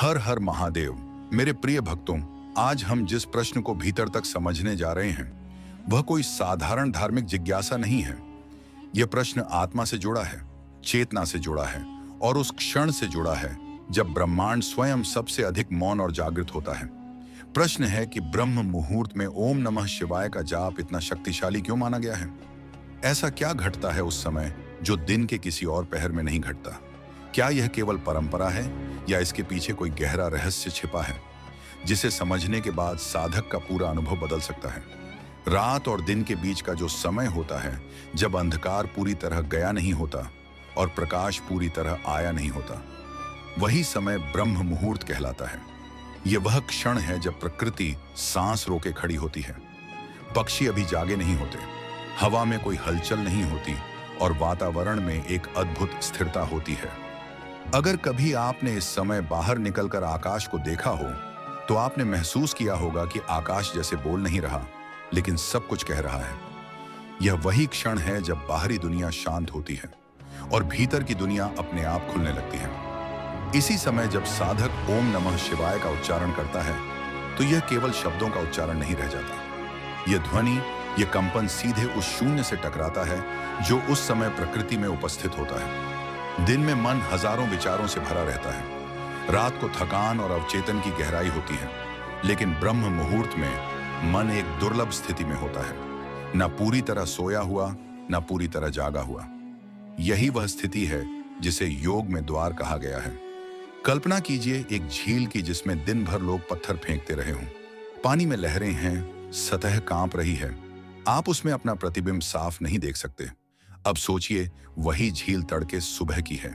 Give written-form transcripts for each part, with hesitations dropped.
हर हर महादेव। मेरे प्रिय भक्तों, आज हम जिस प्रश्न को भीतर तक समझने जा रहे हैं वह कोई साधारण धार्मिक जिज्ञासा नहीं है। यह प्रश्न आत्मा से जुड़ा है, चेतना से जुड़ा है और उस क्षण से जुड़ा है जब ब्रह्मांड स्वयं सबसे अधिक मौन और जागृत होता है। प्रश्न है कि ब्रह्म मुहूर्त में ओम नमः शिवाय का जाप इतना शक्तिशाली क्यों माना गया है? ऐसा क्या घटता है उस समय जो दिन के किसी और पहर में नहीं घटता? क्या यह केवल परंपरा है या इसके पीछे कोई गहरा रहस्य छिपा है जिसे समझने के बाद साधक का पूरा अनुभव बदल सकता है? रात और दिन के बीच का जो समय होता है, जब अंधकार पूरी तरह गया नहीं होता और प्रकाश पूरी तरह आया नहीं होता, वही समय ब्रह्म मुहूर्त कहलाता है। यह वह क्षण है जब प्रकृति सांस रोके खड़ी होती है, पक्षी अभी जागे नहीं होते, हवा में कोई हलचल नहीं होती और वातावरण में एक अद्भुत स्थिरता होती है। अगर कभी आपने इस समय बाहर निकलकर आकाश को देखा हो तो आपने महसूस किया होगा कि आकाश जैसे बोल नहीं रहा, लेकिन सब कुछ कह रहा है। यह वही क्षण है जब बाहरी दुनिया शांत होती है और भीतर की दुनिया अपने आप खुलने लगती है। इसी समय जब साधक ओम नमः शिवाय का उच्चारण करता है तो यह केवल शब्दों का उच्चारण नहीं रह जाता। यह ध्वनि, यह कंपन सीधे उस शून्य से टकराता है जो उस समय प्रकृति में उपस्थित होता है। दिन में मन हजारों विचारों से भरा रहता है, रात को थकान और अवचेतन की गहराई होती है, लेकिन ब्रह्म मुहूर्त में मन एक दुर्लभ स्थिति में होता है, न पूरी तरह सोया हुआ न पूरी तरह जागा हुआ। यही वह स्थिति है जिसे योग में द्वार कहा गया है। कल्पना कीजिए एक झील की जिसमें दिन भर लोग पत्थर फेंकते रहे हों। पानी में लहरें हैं, सतह कांप रही है, आप उसमें अपना प्रतिबिंब साफ नहीं देख सकते। अब सोचिए वही झील तड़के सुबह की है,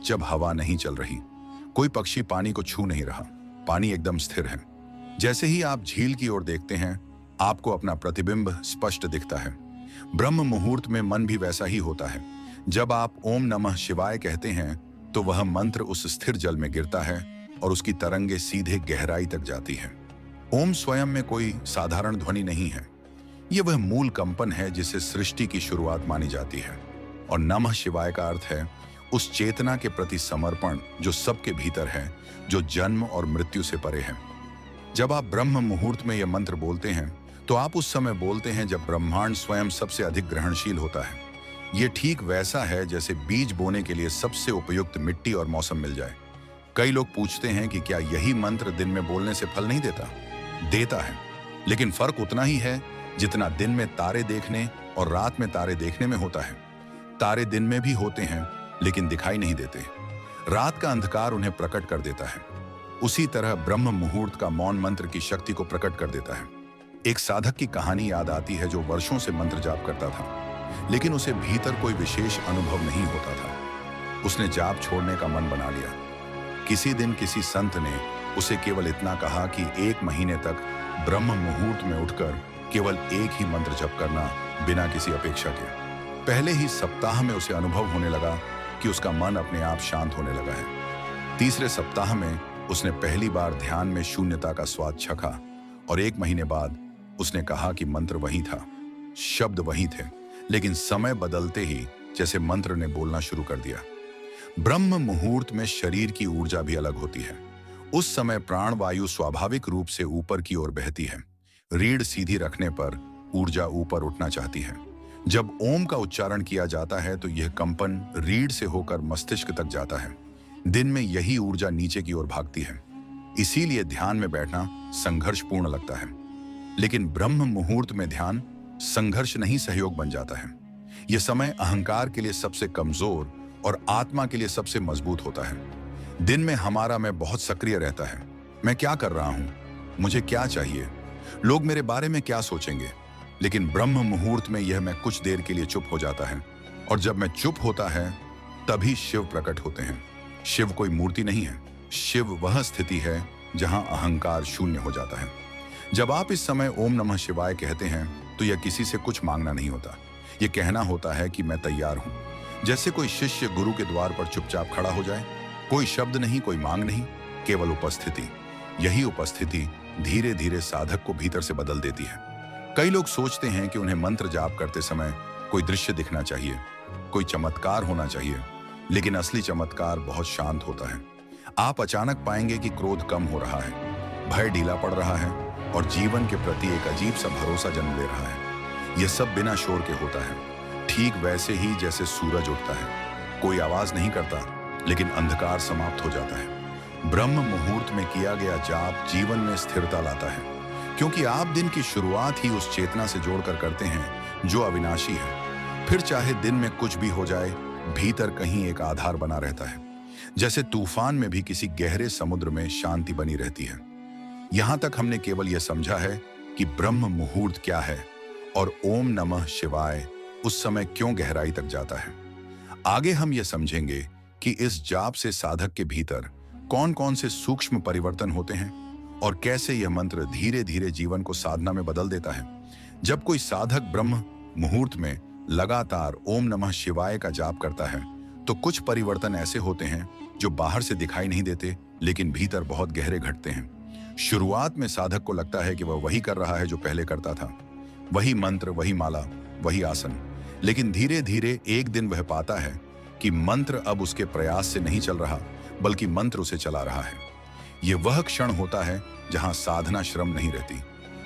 जब हवा नहीं चल रही, कोई पक्षी पानी को छू नहीं रहा, पानी एकदम स्थिर है। जैसे ही आप झील की ओर देखते हैं आपको अपना प्रतिबिंब स्पष्ट दिखता है। ब्रह्म मुहूर्त में मन भी वैसा ही होता है। जब आप ओम नमः शिवाय कहते हैं तो वह मंत्र उस स्थिर जल में गिरता है और उसकी तरंगे सीधे गहराई तक जाती है। ओम स्वयं में कोई साधारण ध्वनि नहीं है, यह वह मूल कंपन है जिसे सृष्टि की शुरुआत मानी जाती है। और नमः शिवाय का अर्थ है उस चेतना के प्रति समर्पण जो सबके भीतर है, जो जन्म और मृत्यु से परे है। जब आप ब्रह्म मुहूर्त में यह मंत्र बोलते हैं तो आप उस समय बोलते हैं जब ब्रह्मांड स्वयं सबसे अधिक ग्रहणशील होता है। यह ठीक वैसा है जैसे बीज बोने के लिए सबसे उपयुक्त मिट्टी और मौसम मिल जाए। कई लोग पूछते हैं कि क्या यही मंत्र दिन में बोलने से फल नहीं देता? देता है, लेकिन फर्क उतना ही है जितना दिन में तारे देखने और रात में तारे देखने में होता है। तारे दिन में भी होते हैं लेकिन दिखाई नहीं देते, रात का अंधकार उन्हें प्रकट कर देता है। उसी तरह ब्रह्म मुहूर्त का मौन मंत्र की शक्ति को प्रकट कर देता है। एक साधक की कहानी याद आती है जो वर्षों से मंत्र जाप करता था, लेकिन उसे भीतर कोई विशेष अनुभव नहीं होता था। उसने जाप छोड़ने का मन बना लिया। किसी दिन किसी संत ने उसे केवल इतना कहा कि 1 महीने तक ब्रह्म मुहूर्त में उठकर केवल एक ही मंत्र जप करना, बिना किसी अपेक्षा के। पहले ही सप्ताह में उसे अनुभव होने लगा कि उसका मन अपने आप शांत होने लगा है। तीसरे सप्ताह में उसने पहली बार ध्यान में शून्यता का स्वाद चखा और 1 महीने बाद उसने कहा कि मंत्र वही था, शब्द वही थे, लेकिन समय बदलते ही जैसे मंत्र ने बोलना शुरू कर दिया। ब्रह्म मुहूर्त में शरीर की ऊर्जा भी अलग होती है। उस समय प्राण वायु स्वाभाविक रूप से ऊपर की ओर बहती है। रीढ़ सीधी रखने पर ऊर्जा ऊपर उठना चाहती है। जब ओम का उच्चारण किया जाता है तो यह कंपन रीढ़ से होकर मस्तिष्क तक जाता है। दिन में यही ऊर्जा नीचे की ओर भागती है, इसीलिए ध्यान में बैठना संघर्षपूर्ण लगता है। लेकिन ब्रह्म मुहूर्त में ध्यान संघर्ष नहीं, सहयोग बन जाता है। यह समय अहंकार के लिए सबसे कमजोर और आत्मा के लिए सबसे मजबूत होता है। दिन में हमारा मैं बहुत सक्रिय रहता है। मैं क्या कर रहा हूं, मुझे क्या चाहिए, लोग मेरे बारे में क्या सोचेंगे। लेकिन ब्रह्म मुहूर्त में यह मैं कुछ देर के लिए चुप हो जाता है, और जब मैं चुप होता है तभी शिव प्रकट होते हैं। शिव कोई मूर्ति नहीं है, शिव वह स्थिति है जहां अहंकार शून्य हो जाता है। जब आप इस समय ओम नमः शिवाय कहते हैं तो यह किसी से कुछ मांगना नहीं होता, यह कहना होता है कि मैं तैयार हूं। जैसे कोई शिष्य गुरु के द्वार पर चुपचाप खड़ा हो जाए, कोई शब्द नहीं, कोई मांग नहीं, केवल उपस्थिति। यही उपस्थिति धीरे धीरे साधक को भीतर से बदल देती है। कई लोग सोचते हैं कि उन्हें मंत्र जाप करते समय कोई दृश्य दिखना चाहिए, कोई चमत्कार होना चाहिए, लेकिन असली चमत्कार बहुत शांत होता है। आप अचानक पाएंगे कि क्रोध कम हो रहा है, भय ढीला पड़ रहा है और जीवन के प्रति एक अजीब सा भरोसा जन्म ले रहा है। यह सब बिना शोर के होता है, ठीक वैसे ही जैसे सूरज उगता है। कोई आवाज नहीं करता, लेकिन अंधकार समाप्त हो जाता है। ब्रह्म मुहूर्त में किया गया जाप जीवन में स्थिरता लाता है, क्योंकि आप दिन की शुरुआत ही उस चेतना से जोड़कर करते हैं जो अविनाशी है। फिर चाहे दिन में कुछ भी हो जाए, भीतर कहीं एक आधार बना रहता है। जैसे तूफान में भी किसी गहरे समुद्र में शांति बनी रहती है। यहां तक हमने केवल यह समझा है कि ब्रह्म मुहूर्त क्या है और ओम नमः शिवाय उस समय क्यों गहराई तक जाता है। आगे हम यह समझेंगे कि इस जाप से साधक के भीतर कौन कौन से सूक्ष्म परिवर्तन होते हैं और कैसे यह मंत्र धीरे धीरे जीवन को साधना में बदल देता है। जब कोई साधक ब्रह्म मुहूर्त में लगातार ओम नमः शिवाय का जाप करता है, तो कुछ परिवर्तन ऐसे होते हैं जो बाहर से दिखाई नहीं देते, लेकिन भीतर बहुत गहरे घटते हैं। शुरुआत में साधक को लगता है कि वह वही कर रहा है जो पहले करता था, वही मंत्र, वही माला, वही आसन। लेकिन धीरे धीरे एक दिन वह पाता है कि मंत्र अब उसके प्रयास से नहीं चल रहा, बल्कि मंत्र उसे चला रहा है। यह वह क्षण होता है जहां साधना श्रम नहीं रहती,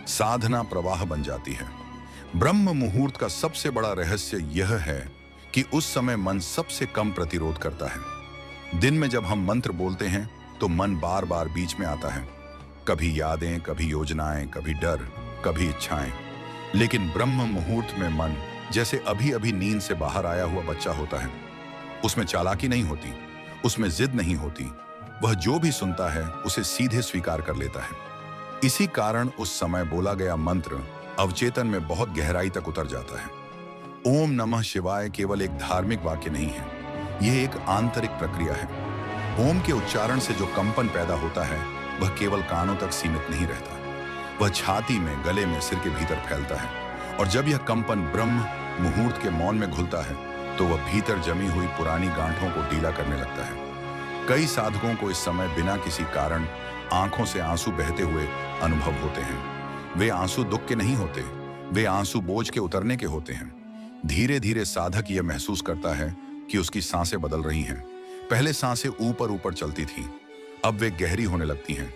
साधना प्रवाह बन जाती है। ब्रह्म मुहूर्त का सबसे बड़ा रहस्य यह है कि उस समय मन सबसे कम प्रतिरोध करता है। दिन में जब हम मंत्र बोलते हैं तो मन बार बार बीच में आता है, कभी यादें, कभी योजनाएं, कभी डर, कभी इच्छाएं। लेकिन ब्रह्म मुहूर्त में मन जैसे अभी अभी नींद से बाहर आया हुआ बच्चा होता है। उसमें चालाकी नहीं होती, उसमें जिद नहीं होती। वह जो भी सुनता है उसे सीधे स्वीकार कर लेता है। इसी कारण उस समय बोला गया मंत्र अवचेतन में बहुत गहराई तक उतर जाता है। ओम नमः शिवाय केवल एक धार्मिक वाक्य नहीं है, यह एक आंतरिक प्रक्रिया है। ओम के उच्चारण से जो कंपन पैदा होता है वह केवल कानों तक सीमित नहीं रहता, वह छाती में, गले में, सिर के भीतर फैलता है। और जब यह कंपन ब्रह्म मुहूर्त के मौन में घुलता है तो वह भीतर जमी हुई पुरानी गांठों को ढीला करने लगता है। कई साधकों को इस समय बिना किसी कारण आंखों से आंसू बहते हुए अनुभव होते हैं। वे आंसू दुख के नहीं होते, वे आंसू बोझ के उतरने के होते हैं। धीरे धीरे साधक यह महसूस करता है कि उसकी सांसें बदल रही हैं। पहले सांसें ऊपर ऊपर चलती थीं, अब वे गहरी होने लगती हैं।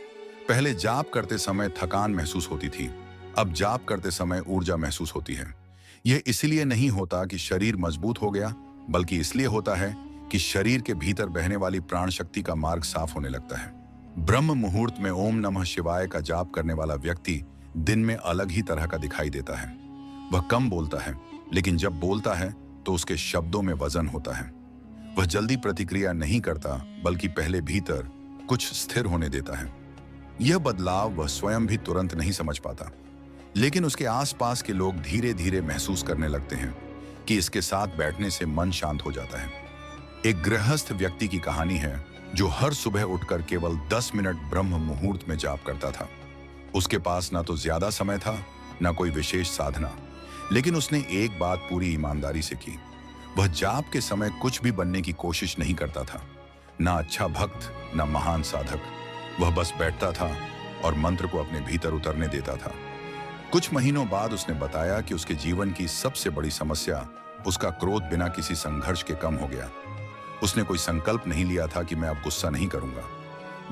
पहले जाप करते समय थकान महसूस होती थी, अब जाप करते समय ऊर्जा महसूस होती है। यह इसलिए नहीं होता कि शरीर मजबूत हो गया, बल्कि इसलिए होता है कि शरीर के भीतर बहने वाली प्राण शक्ति का मार्ग साफ होने लगता है। ब्रह्म मुहूर्त में ओम नमः शिवाय का जाप करने वाला व्यक्ति दिन में अलग ही तरह का दिखाई देता है। वह कम बोलता है, लेकिन जब बोलता है तो उसके शब्दों में वजन होता है। वह जल्दी प्रतिक्रिया नहीं करता, बल्कि पहले भीतर कुछ स्थिर होने देता है। यह बदलाव वह स्वयं भी तुरंत नहीं समझ पाता, लेकिन उसके आसपास के लोग धीरे धीरे महसूस करने लगते हैं कि इसके साथ बैठने से मन शांत हो जाता है। एक गृहस्थ व्यक्ति की कहानी है जो हर सुबह उठकर केवल 10 मिनट ब्रह्म मुहूर्त में जाप करता था। उसके पास ना तो ज्यादा समय था, ना कोई विशेष साधना, लेकिन उसने एक बात पूरी ईमानदारी से की। वह जाप के समय कुछ भी बनने की कोशिश नहीं करता था, ना अच्छा भक्त, ना महान साधक। वह बस बैठता था और मंत्र को अपने भीतर उतरने देता था। कुछ महीनों बाद उसने बताया कि उसके जीवन की सबसे बड़ी समस्या उसका क्रोध बिना किसी संघर्ष के कम हो गया। उसने कोई संकल्प नहीं लिया था कि मैं अब गुस्सा नहीं करूंगा,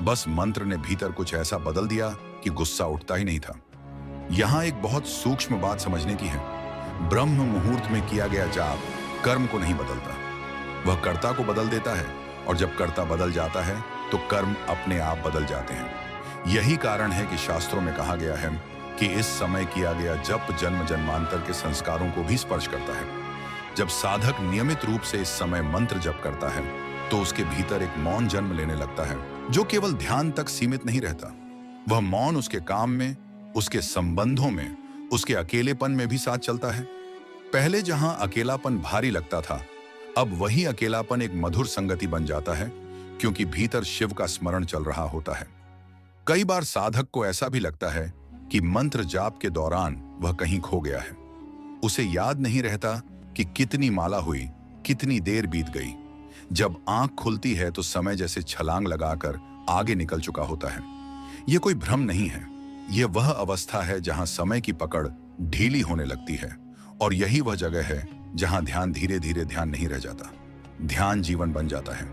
बस मंत्र ने भीतर कुछ ऐसा बदल दिया कि गुस्सा उठता ही नहीं था। यहां एक बहुत सूक्ष्म बात समझने की है। ब्रह्म मुहूर्त में किया गया जाप कर्म को नहीं बदलता, वह कर्ता को बदल देता है, और जब कर्ता बदल जाता है तो कर्म अपने आप बदल जाते हैं। यही कारण है कि शास्त्रों में कहा गया है कि इस समय किया गया जप जन्म जन्मांतर के संस्कारों को भी स्पर्श करता है। जब साधक नियमित रूप से इस समय मंत्र जप करता है तो उसके भीतर एक मौन जन्म लेने लगता है, जो केवल ध्यान तक सीमित नहीं रहता। वह मौन उसके काम में, उसके संबंधों में, उसके अकेलेपन में भी साथ चलता है। पहले जहां अकेलापन भारी लगता था, अब वही अकेलापन एक मधुर संगति बन जाता है, क्योंकि भीतर शिव का स्मरण चल रहा होता है। कई बार साधक को ऐसा भी लगता है कि मंत्र जाप के दौरान वह कहीं खो गया है। उसे याद नहीं रहता कि कितनी माला हुई, कितनी देर बीत गई। जब आंख खुलती है तो समय जैसे छलांग लगाकर आगे निकल चुका होता है। यह कोई भ्रम नहीं है, यह वह अवस्था है जहां समय की पकड़ ढीली होने लगती है, और यही वह जगह है जहां ध्यान धीरे धीरे ध्यान नहीं रह जाता, ध्यान जीवन बन जाता है।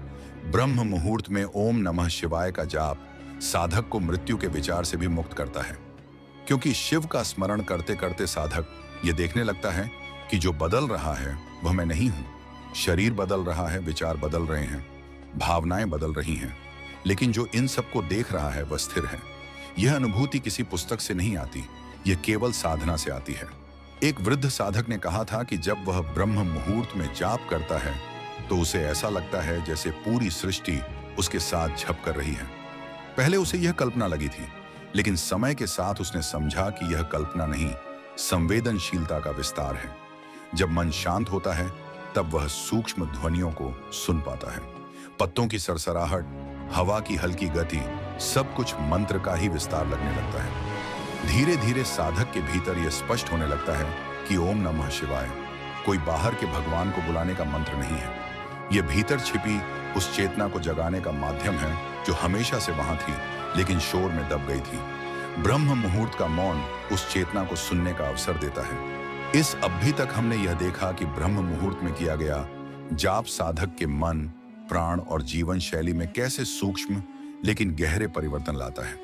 ब्रह्म मुहूर्त में ओम नमः शिवाय का जाप साधक को मृत्यु के विचार से भी मुक्त करता है, क्योंकि शिव का स्मरण करते करते साधक ये देखने लगता है कि जो बदल रहा है वह मैं नहीं हूं। शरीर बदल रहा है, विचार बदल रहे हैं, भावनाएं बदल रही हैं, लेकिन जो इन सबको देख रहा है वह स्थिर है। यह अनुभूति किसी पुस्तक से नहीं आती, यह केवल साधना से आती है। एक वृद्ध साधक ने कहा था कि जब वह ब्रह्म मुहूर्त में जाप करता है तो उसे ऐसा लगता है जैसे पूरी सृष्टि उसके साथ झप कर रही है। पहले उसे यह कल्पना लगी थी, लेकिन समय के साथ उसने समझा कि यह कल्पना नहीं, संवेदनशीलता का विस्तार है। जब मन शांत होता है तब वह सूक्ष्म ध्वनियों को सुन पाता है। पत्तों की सरसराहट, हवा की हल्की गति, सब कुछ मंत्र का ही विस्तार लगने लगता है। धीरे धीरे साधक के भीतर यह स्पष्ट होने लगता है कि ओम नमः शिवाय कोई बाहर के भगवान को बुलाने का मंत्र नहीं है। यह भीतर छिपी उस चेतना को जगाने का माध्यम है जो हमेशा से वहां थी, लेकिन शोर में दब गई थी। ब्रह्म मुहूर्त का मौन उस चेतना को सुनने का अवसर देता है। इस अभी तक हमने यह देखा कि ब्रह्म मुहूर्त में किया गया जाप साधक के मन, प्राण और जीवन शैली में कैसे सूक्ष्म लेकिन गहरे परिवर्तन लाता है।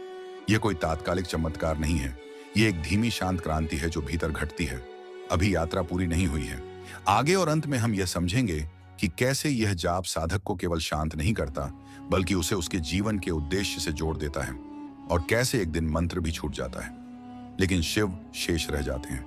यह कोई तात्कालिक चमत्कार नहीं है, यह एक धीमी शांत क्रांति है जो भीतर घटती है। अभी यात्रा पूरी नहीं हुई है। आगे और अंत में हम यह समझेंगे कि कैसे यह जाप साधक को केवल शांत नहीं करता, बल्कि उसे उसके जीवन के उद्देश्य से जोड़ देता है, और कैसे एक दिन मंत्र भी छूट जाता है लेकिन शिव शेष रह जाते हैं।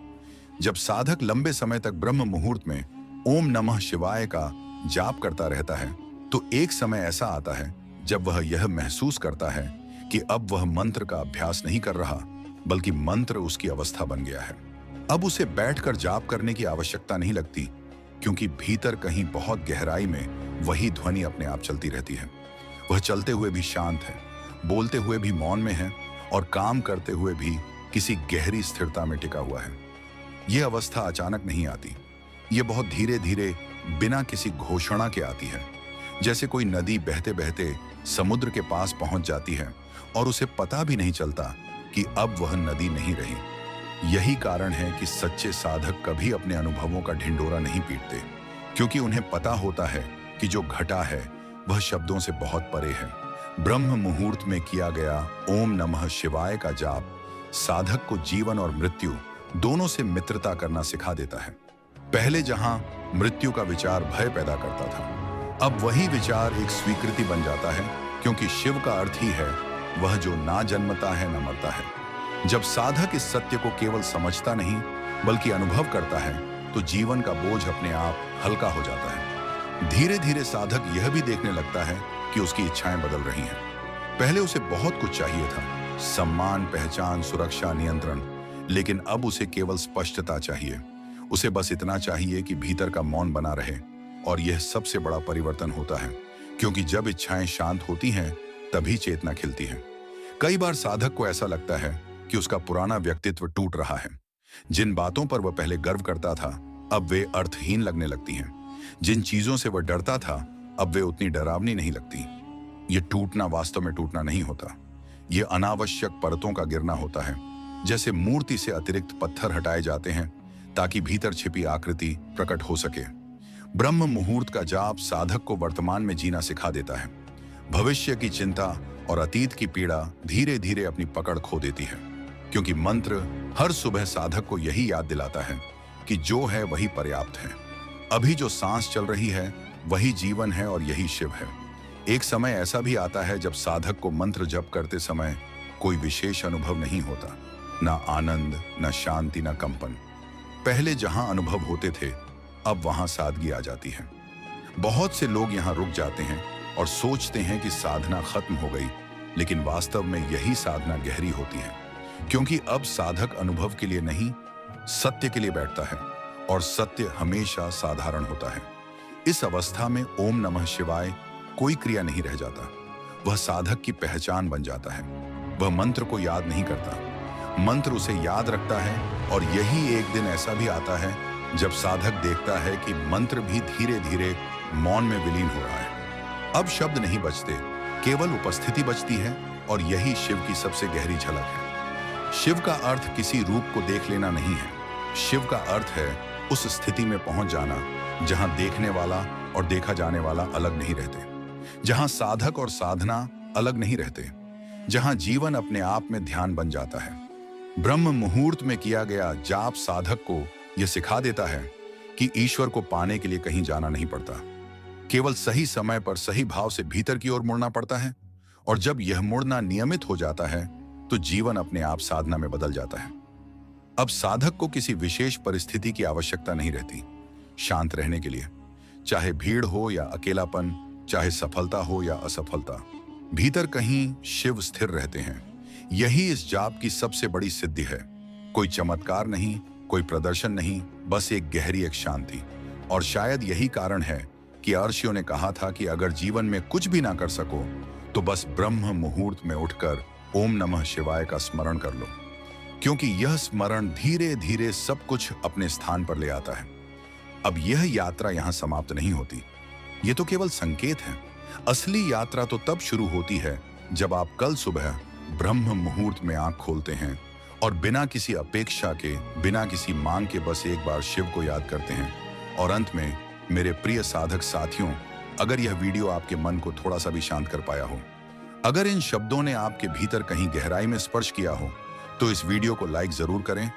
जब साधक लंबे समय तक ब्रह्म मुहूर्त में ओम नमः शिवाय का जाप करता रहता है तो एक समय ऐसा आता है जब वह यह महसूस करता है कि अब वह मंत्र का अभ्यास नहीं कर रहा, बल्कि मंत्र उसकी अवस्था बन गया है। अब उसे बैठकर जाप करने की आवश्यकता नहीं लगती, क्योंकि भीतर कहीं बहुत गहराई में वही ध्वनि अपने आप चलती रहती है। वह चलते हुए भी शांत है, बोलते हुए भी मौन में है और काम करते हुए भी किसी गहरी स्थिरता में टिका हुआ है। यह अवस्था अचानक नहीं आती, यह बहुत धीरे धीरे बिना किसी घोषणा के आती है। जैसे कोई नदी बहते बहते समुद्र के पास पहुंच जाती है और उसे पता भी नहीं चलता कि अब वह नदी नहीं रही। यही कारण है कि सच्चे साधक कभी अपने अनुभवों का ढिंढोरा नहीं पीटते, क्योंकि उन्हें पता होता है कि जो घटा है वह शब्दों से बहुत परे है। ब्रह्म मुहूर्त में किया गया ओम नमः शिवाय का जाप साधक को जीवन और मृत्यु दोनों से मित्रता करना सिखा देता है। पहले जहां मृत्यु का विचार भय पैदा करता था, अब वही विचार एक स्वीकृति बन जाता है, क्योंकि शिव का अर्थ ही है वह जो ना जन्मता है न मरता है। जब साधक इस सत्य को केवल समझता नहीं बल्कि अनुभव करता है तो जीवन का बोझ अपने आप हल्का हो जाता है। धीरे धीरे साधक यह भी देखने लगता है कि उसकी इच्छाएं बदल रही हैं। पहले उसे बहुत कुछ चाहिए था, सम्मान, पहचान, सुरक्षा, नियंत्रण, लेकिन अब उसे केवल स्पष्टता चाहिए। उसे बस इतना चाहिए कि भीतर का मौन बना रहे, और यह सबसे बड़ा परिवर्तन होता है, क्योंकि जब इच्छाएं शांत होती हैं तभी चेतना खिलती है। कई बार साधक को ऐसा लगता है कि उसका पुराना व्यक्तित्व टूट रहा है। जिन बातों पर वह पहले गर्व करता था अब वे अर्थहीन लगने लगती हैं। जिन चीजों से वह डरता था अब वे उतनी डरावनी नहीं लगती। ये टूटना वास्तव में टूटना नहीं होता, ये अनावश्यक परतों का गिरना होता है। जैसे मूर्ति से अतिरिक्त पत्थर हटाए जाते हैं ताकि भीतर छिपी आकृति प्रकट हो सके। ब्रह्म मुहूर्त का जाप साधक को वर्तमान में जीना सिखा देता है। भविष्य की चिंता और अतीत की पीड़ा धीरे धीरे अपनी पकड़ खो देती है, क्योंकि मंत्र हर सुबह साधक को यही याद दिलाता है कि जो है वही पर्याप्त है। अभी जो सांस चल रही है वही जीवन है और यही शिव है। एक समय ऐसा भी आता है जब साधक को मंत्र जप करते समय कोई विशेष अनुभव नहीं होता, ना आनंद, ना शांति, ना कंपन। पहले जहां अनुभव होते थे अब वहां सादगी आ जाती है। बहुत से लोग यहां रुक जाते हैं और सोचते हैं कि साधना खत्म हो गई, लेकिन वास्तव में यही साधना गहरी होती है, क्योंकि अब साधक अनुभव के लिए नहीं सत्य के लिए बैठता है, और सत्य हमेशा साधारण होता है। इस अवस्था में ओम नमः शिवाय कोई क्रिया नहीं रह जाता, वह साधक की पहचान बन जाता है। वह मंत्र को याद नहीं करता, मंत्र उसे याद रखता है। और यही एक दिन ऐसा भी आता है जब साधक देखता है कि मंत्र भी धीरे धीरे मौन में विलीन हो रहा है। अब शब्द नहीं बचते, केवल उपस्थिति बचती है, और यही शिव की सबसे गहरी झलक है। शिव का अर्थ किसी रूप को देख लेना नहीं है, शिव का अर्थ है उस स्थिति में पहुंच जाना जहां देखने वाला और देखा जाने वाला अलग नहीं रहते, जहां साधक और साधना अलग नहीं रहते, जहां जीवन अपने आप में ध्यान बन जाता है। ब्रह्म मुहूर्त में किया गया जाप साधक को यह सिखा देता है कि ईश्वर को पाने के लिए कहीं जाना नहीं पड़ता, केवल सही समय पर सही भाव से भीतर की ओर मुड़ना पड़ता है। और जब यह मुड़ना नियमित हो जाता है तो जीवन अपने आप साधना में बदल जाता है। अब साधक को किसी विशेष परिस्थिति की आवश्यकता नहीं रहती शांत रहने के लिए, चाहे भीड़ हो या अकेलापन, चाहे सफलता हो या असफलता, भीतर कहीं शिव स्थिर रहते हैं। यही इस जाप की सबसे बड़ी सिद्धि है। कोई चमत्कार नहीं, कोई प्रदर्शन नहीं, बस एक गहरी एक शांति। और शायद यही कारण है कि अर्षियों ने कहा था कि अगर जीवन में कुछ भी ना कर सको तो बस ब्रह्म मुहूर्त में उठकर ओम नमः शिवाय का स्मरण कर लो, क्योंकि यह स्मरण धीरे धीरे सब कुछ अपने स्थान पर ले आता है। अब यह यात्रा यहां समाप्त नहीं होती, ये तो केवल संकेत है। असली यात्रा तो तब शुरू होती है जब आप कल सुबह ब्रह्म मुहूर्त में आंख खोलते हैं और बिना किसी अपेक्षा के, बिना किसी मांग के बस एक बार शिव को याद करते हैं। और अंत में मेरे प्रिय साधक साथियों, अगर यह वीडियो आपके मन को थोड़ा सा भी शांत कर पाया हो, अगर इन शब्दों ने आपके भीतर कहीं गहराई में स्पर्श किया हो, तो इस वीडियो को लाइक जरूर करें।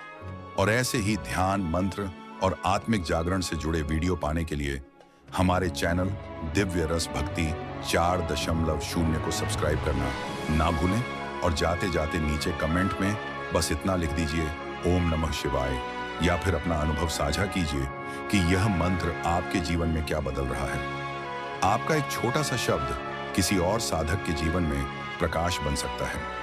और ऐसे ही ध्यान, मंत्र और आत्मिक जागरण से जुड़े वीडियो पाने के लिए हमारे चैनल दिव्य रस भक्ति 4.0 को सब्सक्राइब करना ना भूलें। और जाते जाते नीचे कमेंट में बस इतना लिख दीजिए, ओम नमः शिवाय, या फिर अपना अनुभव साझा कीजिए कि यह मंत्र आपके जीवन में क्या बदल रहा है। आपका एक छोटा सा शब्द किसी और साधक के जीवन में प्रकाश बन सकता है।